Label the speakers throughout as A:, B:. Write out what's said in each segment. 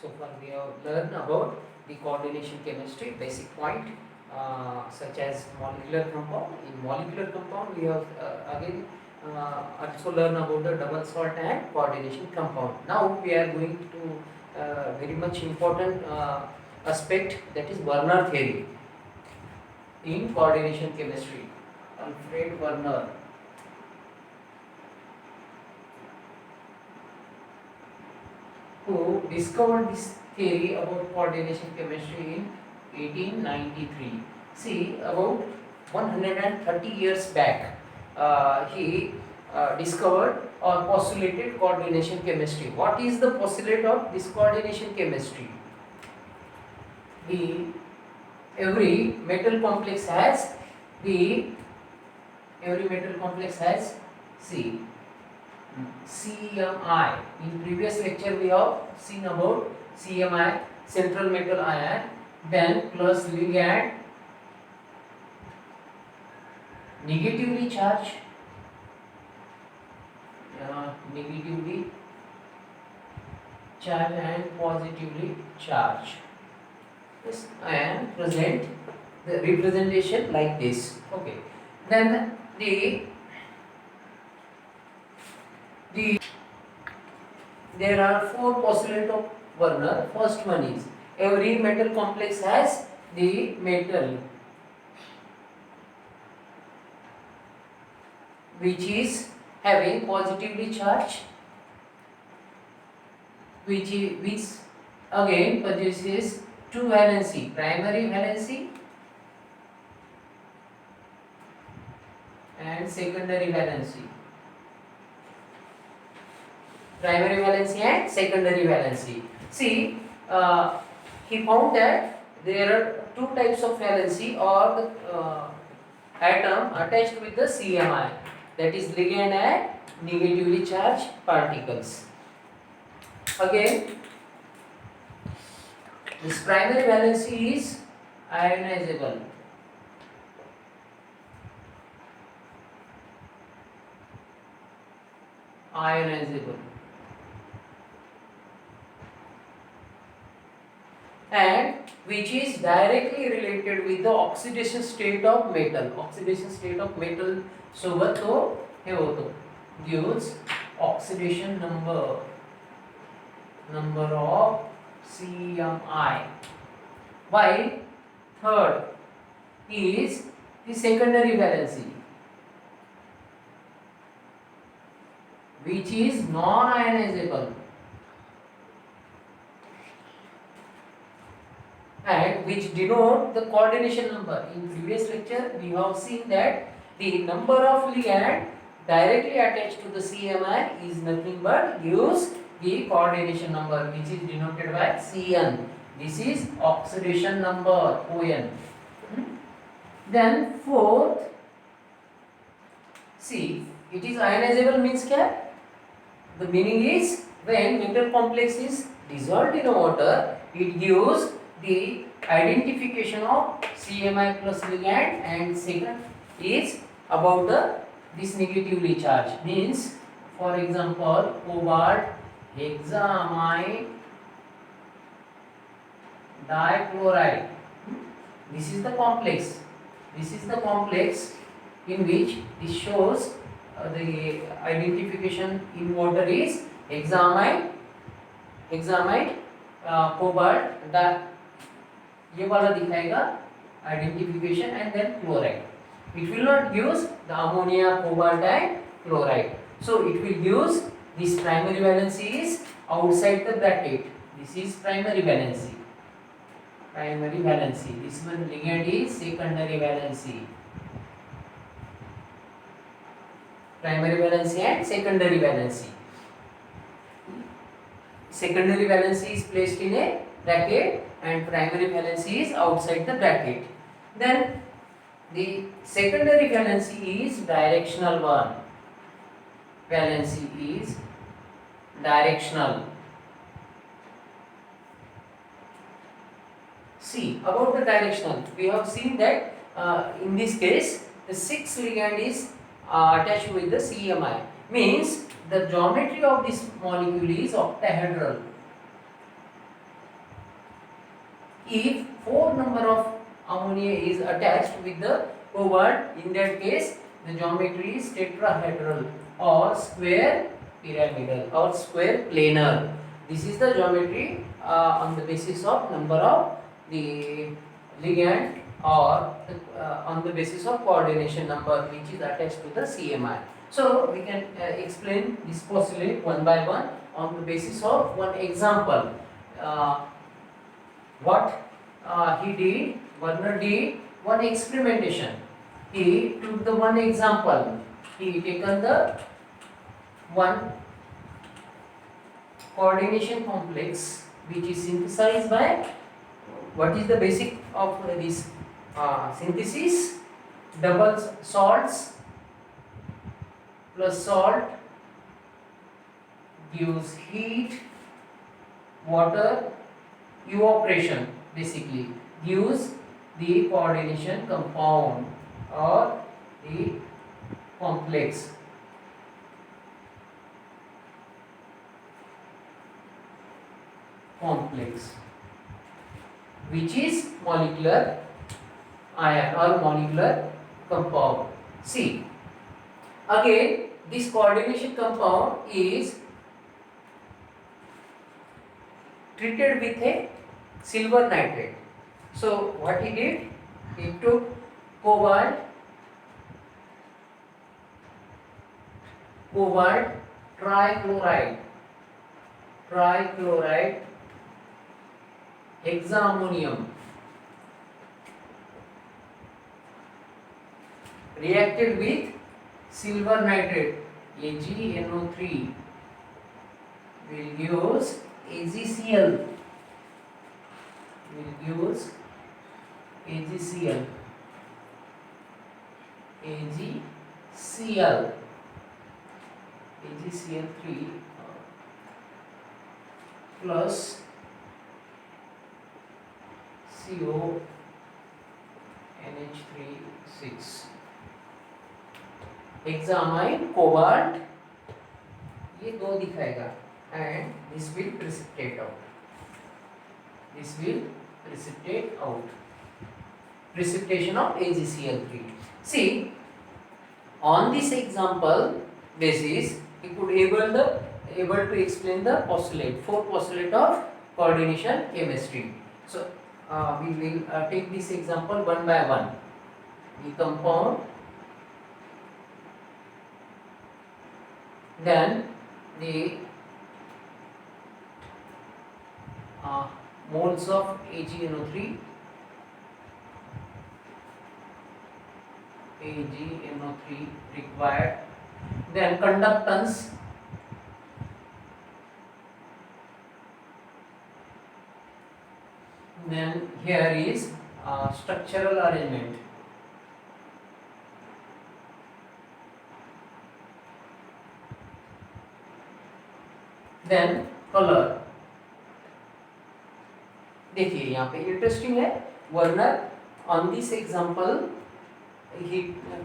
A: So far we have learned about the coordination chemistry basic point, such as molecular compound. In molecular compound we have again also learn about the double salt and coordination compound. Now we are going to very much important aspect, that is Werner theory in coordination chemistry. Alfred Werner, who discovered this theory about coordination chemistry in 1893. See, about 130 years back, he discovered or postulated coordination chemistry. What is the postulate of this coordination chemistry? The every metal complex has C. CMI. In previous lecture we have seen about CMI, central metal ion, then plus ligand, negatively charged, and positively charged. This ion present the representation like this. Okay. Then there are four postulates of Werner. First one is every metal complex has the metal which is having positively charged, which again produces two valency, primary valency and secondary valency. Primary valency and secondary valency. See, he found that there are two types of valency or the atom attached with the CMI, that is ligand and negatively charged particles. Again, this primary valency is ionizable. And which is directly related with the oxidation state of metal. Oxidation state of metal सोबत तो हे होतो, gives oxidation number of CMI. While third is the secondary valency, which is non-ionizable and which denote the coordination number. In previous lecture we have seen that the number of ligand directly attached to the CMI is nothing but gives the coordination number, which is denoted by Cn. This is oxidation number, On. Then fourth, see, it is ionizable means क्या? The meaning is when metal complex is dissolved in water, it gives the identification of CMI plus ligand, and second is about this negatively charged, means for example cobalt hexamide dichloride. This is the complex. In which this shows the identification in water is hexamide, cobalt, ये वाला दिखाएगा identification, and then chloride. It will not use the ammonia, cobalt and chloride. So it will use this primary valency is outside the bracket. This is primary valency. This one ligand is secondary valency. Primary valency and secondary valency. Secondary valency is placed in a bracket and primary valency is outside the bracket. Then the secondary valency is directional one. See, about the directional, we have seen that in this case the 6 ligand is attached with the CMI, means the geometry of this molecule is octahedral. if 4 number of ammonia is attached with the cobalt, in that case the geometry is tetrahedral or square pyramidal or square planar. This is the geometry on the basis of number of the ligand or on the basis of coordination number which is attached to the CMI. So we can explain this postulate one by one on the basis of one example. What he did, Werner did one experimentation. He took the one example. He taken the one coordination complex which is synthesized by, what is the basic of this synthesis? Double salts plus salt gives heat, water, evaporation basically gives the coordination compound or the complex. Which is molecular ion or molecular compound. See, again this coordination compound is treated with a silver nitrate. So what he did, he took cobalt trichloride, hexammonium, reacted with silver nitrate, AgNO3, will use AgCl, AgCl3 plus CO NH3 hexamine cobalt, ये दो दिखाएगा and this will precipitate out, precipitation of AgCl3. See, on this example basis he could able to explain the postulate, four postulate of coordination chemistry. So we will take this example one by one. The compound, then the moles of AgNO3 required, then conductance, then here is structural arrangement, then color. देखिए यहाँ पे interesting है, Werner on this example he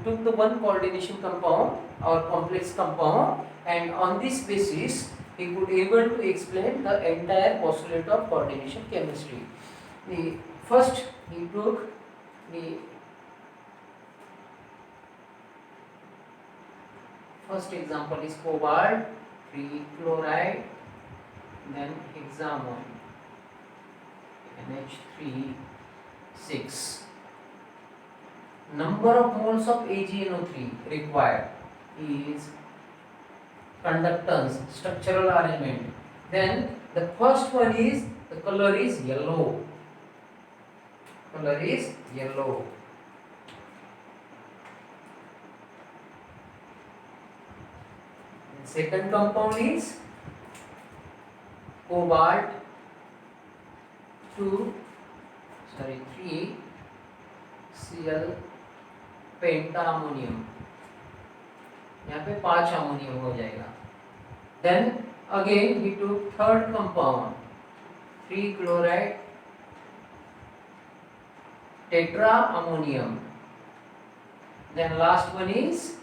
A: took the one coordination compound or complex compound, and on this basis he could able to explain the entire postulate of coordination chemistry. The first he took the first example is cobalt trichloride, then hexammon NH3 number of moles of AgNO3 required is conductance, structural arrangement. Then the first one is the color is yellow. And second compound is cobalt 3 Cl पेंटामोनियम, यहाँ पे 5 ammonium हो जाएगा. Then again we took third compound 3 chloride tetraammonium, then last one is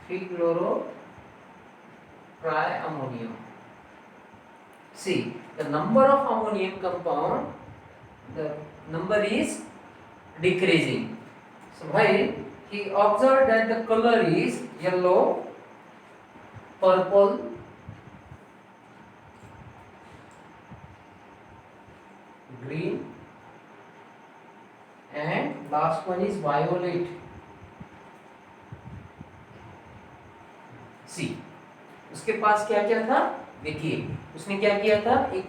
A: 3 chloro triammonium. See, the number of ammonium compound the number is decreasing. So while he observed that the color is yellow, purple, green, and last one is violet. सी उसके पास क्या क्या था देखिए, उसने क्या किया था, एक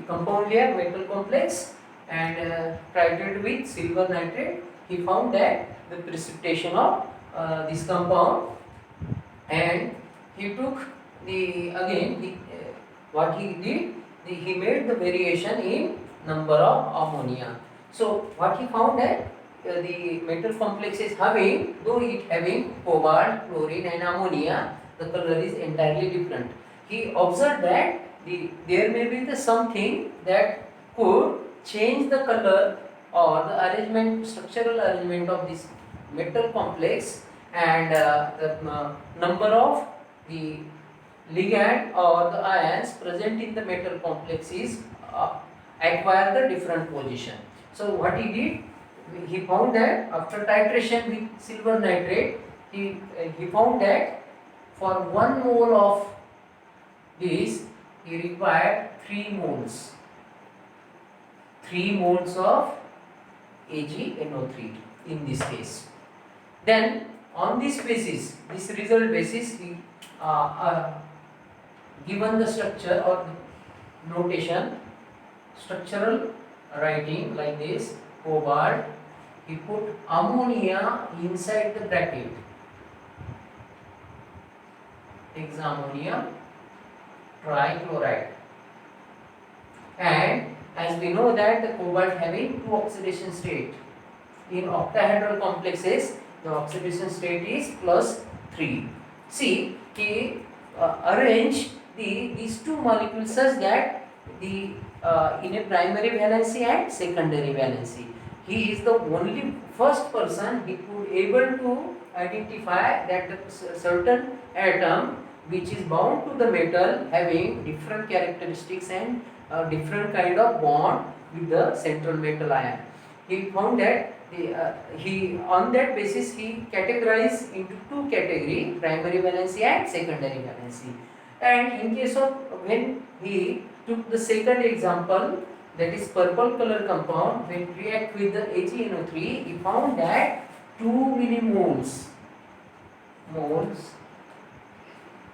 A: कंपाउंड लिया metal complex and treated with silver nitrate. He found that the precipitation of this compound, and he took what he did, he made the variation in number of ammonia. So what he found that the metal complex is having, though it having cobalt, chlorine and ammonia, the color is entirely different. He observed that there may be the something that could change the color or the arrangement, structural arrangement of this metal complex, and the number of the ligand or the ions present in the metal complex is acquire the different position. So what he did, he found that after titration with silver nitrate, he found that for 1 mole of this he required 3 moles. 3 moles of AgNO3 in this case. Then on this basis, this result basis, he given the structure or notation, structural writing like this, cobalt, he put ammonia inside the bracket, hexammonium trichloride, and as we know that the cobalt having 2 oxidation state, in octahedral complexes the oxidation state is +3. See, he arranged these 2 molecules such that the in a primary valency and secondary valency. He is the only first person he could able to identify that the certain atom which is bound to the metal having different characteristics and different kind of bond with the central metal ion. He found that on that basis he categorized into 2 category, primary valency and secondary valency. And in case of when he took the second example, that is purple color compound, when react with the AgNO3, he found that 2 millimoles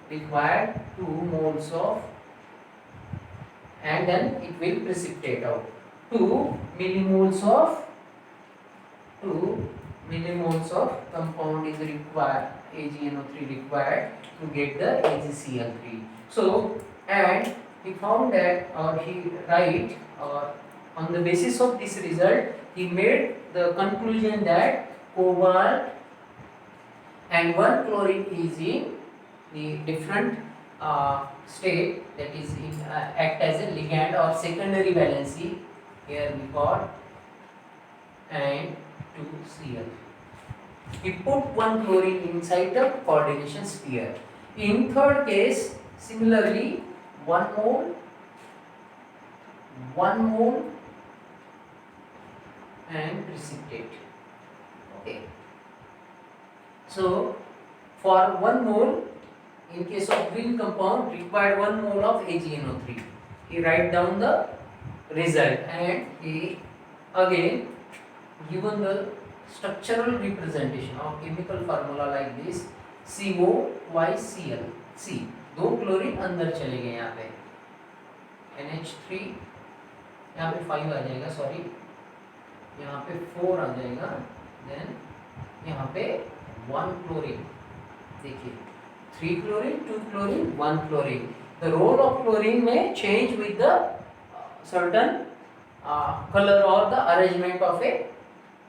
A: required 2 moles of, and then it will precipitate out 2 millimoles of compound is required, AgNO3 required to get the AgCl3. So, and he found that, or he write, on the basis of this result, he made the conclusion that cobalt and 1 chlorine is in the different state, that is in, act as a ligand or secondary valency. Here we got and 2Cl. He put 1 chlorine inside the coordination sphere. In third case, similarly 1 mole and precipitate. Okay. So for 1 mole, in case of green compound, required 1 mole of AgNO3. He write down the result, and he again given the structural representation of chemical formula like this, CO2Cl. C 2 chlorine अंदर चले गए, यहाँ पे NH3, यहाँ पे 5 आ जाएगा, sorry यहाँ पे 4 आ जाएगा, देन यहाँ पे 1 क्लोरीन, देखिए 3 chlorine, 2 chlorine, 1 chlorine. The role of chlorine may change with the certain color or the arrangement of a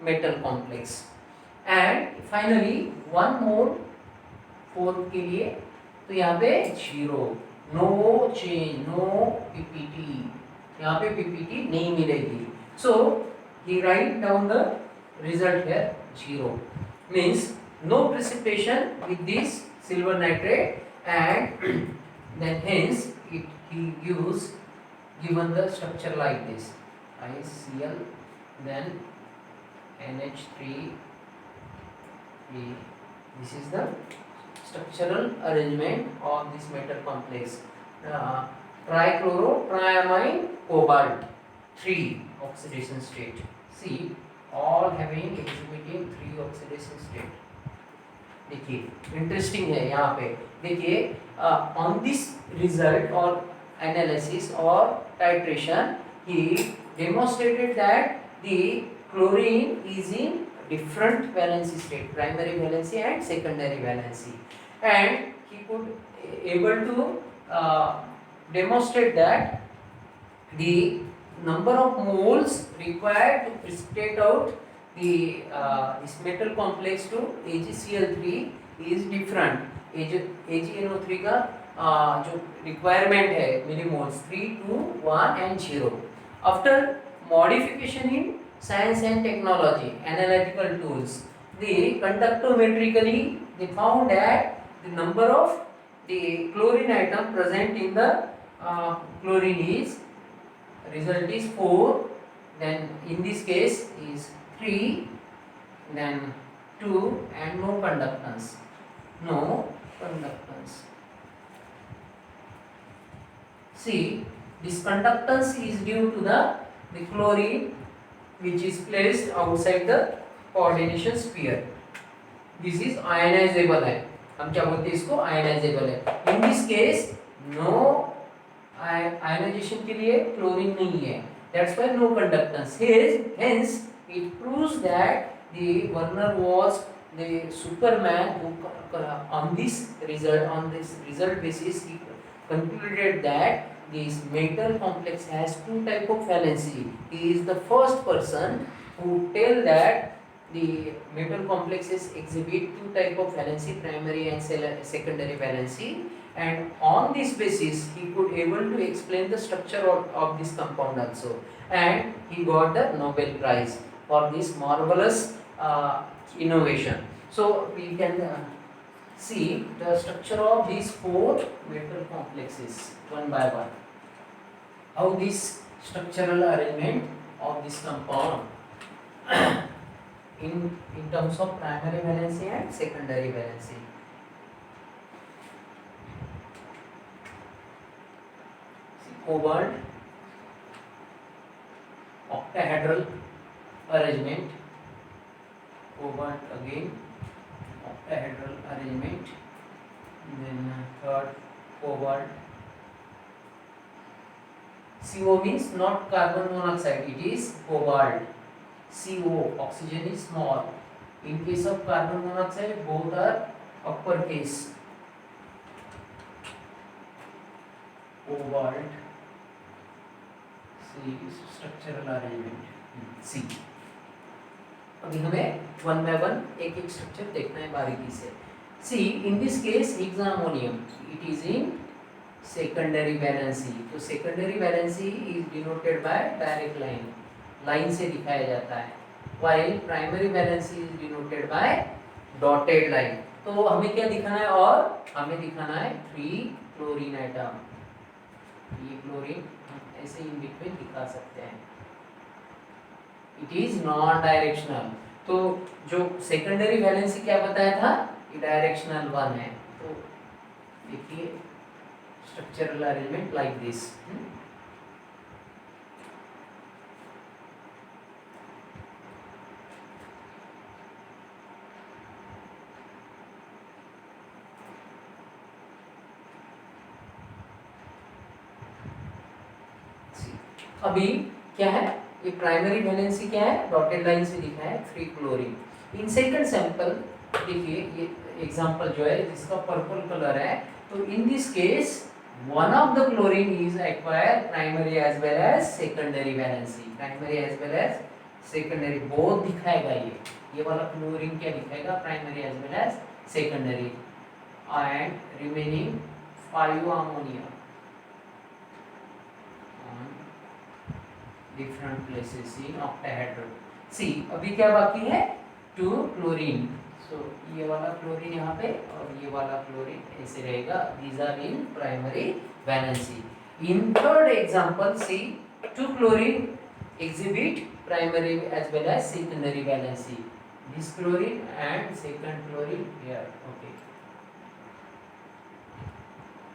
A: metal complex. And finally 1 mole fourth के लिए, तो यहाँ पे 0, no change, no PPT, यहाँ पे PPT नहीं मिलेगी. So he write down the result here, 0, means no precipitation with this silver nitrate, and then hence he given the structure like this. ICl, then NH3. This is the structural arrangement of this metal complex. Trichloro-triamine cobalt 3 oxidation state. See, all having exhibiting 3 oxidation state. देखिए interesting है यहाँ पे. देखिए on this result or analysis or titration, he demonstrated that the chlorine is in different valency state, primary valency and secondary valency, and he could able to demonstrate that the number of moles required to precipitate out the this metal complex to AgCl3 is different. AgNO3 का जो requirement है millimoles 3, 2, 1 and 0. After modification in science and technology, analytical tools, the conductometrically they found that the number of the chlorine atom present in the chlorine is result is 4, then in this case is 3, then 2 and no conductance. See, this conductance is due to the chlorine which is placed outside the coordination sphere. This is ionizable है, हम क्या बोलते हैं इसको, ionizable है. In this case no ionization के लिए chlorine नहीं है, that's why no conductance. Hence it proves that the Werner was the superman who on this result basis he concluded that this metal complex has 2 type of valency. He is the first person who tell that the metal complexes exhibit 2 type of valency, primary and secondary valency, and on this basis he could able to explain the structure of this compound also, and he got the Nobel Prize for this marvelous innovation. So we can see the structure of these 4 metal complexes one by one. How this structural arrangement of this compound in terms of primary valency and secondary valency. See, cobalt octahedral arrangement, cobalt again octahedral arrangement, then third cobalt. CO means not carbon monoxide, it is cobalt. CO, oxygen is small. In case of carbon monoxide, both are uppercase. Cobalt. C structural arrangement. C. अभी हमें one by one एक एक structure देखना है बारीकी से. See in this case hexammonium, it is in secondary valency. तो secondary valency is denoted by direct line से दिखाया जाता है, while primary valency is denoted by dotted line. तो हमें क्या दिखाना है, और हमें दिखाना है 3 क्लोरीन एटम. ये क्लोरीन ऐसे इन बिटवीन दिखा सकते हैं. It is non directional. तो जो सेकेंडरी वैलेंसी क्या बताया था, ये डायरेक्शनल 1 है. तो देखिए स्ट्रक्चरल अरेंजमेंट लाइक दिस. अभी क्या है, ये प्राइमरी वैलेंसी क्या है, डॉटेड लाइन से दिखा है 3 क्लोरीन. इन सेकंड सैंपल देखिए ये एग्जांपल जो है जिसका पर्पल कलर है, तो in this case one of the chlorine is acquire primary as well as secondary valency. Primary as well as secondary both दिखाएगा. ये वाला क्लोरीन क्या दिखाएगा, primary as well as secondary. And remaining 5 ammonia different places in octahedral. See, अभी क्या बाकी है, 2 chlorine. So ये वाला क्लोरीन यहाँ पे और ये वाला क्लोरीन ऐसे रहेगा. These are in primary valency. In third example, see 2 chlorine exhibit primary as well as secondary valency. This chlorine and second chlorine here. Okay.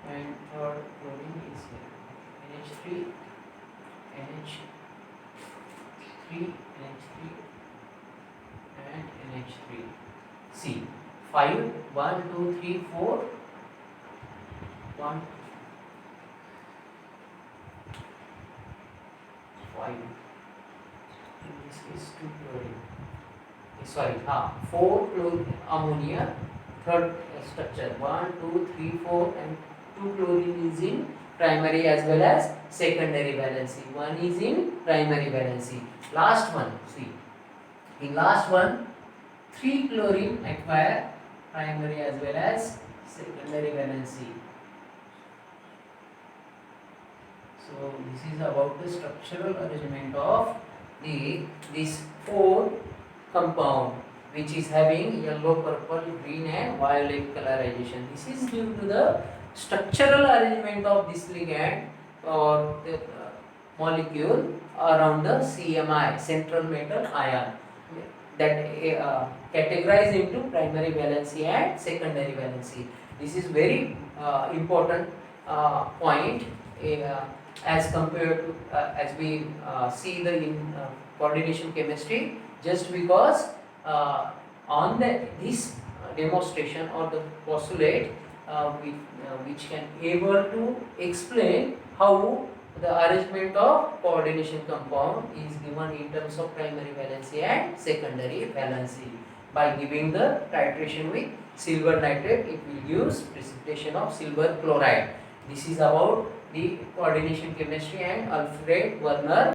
A: And third chlorine is here. NH3, NH3, NH3 and NH3. See, 5, 1, 2, 3, 4, 1, 5. In this case, 2 chlorine. Sorry, 4 ammonia. Third structure, 1, 2, 3, 4 and 2 chlorine is in primary as well as secondary valency. 1 is in primary valency. Last one, see, in last one 3 chlorine acquire primary as well as secondary valency. So this is about the structural arrangement of this 4 compound, which is having yellow, purple, green and violet colorization. This is due to the structural arrangement of this ligand or the molecule around the CMI, central metal ion, that categorized into primary valency and secondary valency. This is very important point as compared to as we see the in coordination chemistry, just because on this demonstration or the postulate which can able to explain how the arrangement of coordination compound is given in terms of primary valency and secondary valency. By giving the titration with silver nitrate, it will use precipitation of silver chloride. This is about the coordination chemistry and Alfred Werner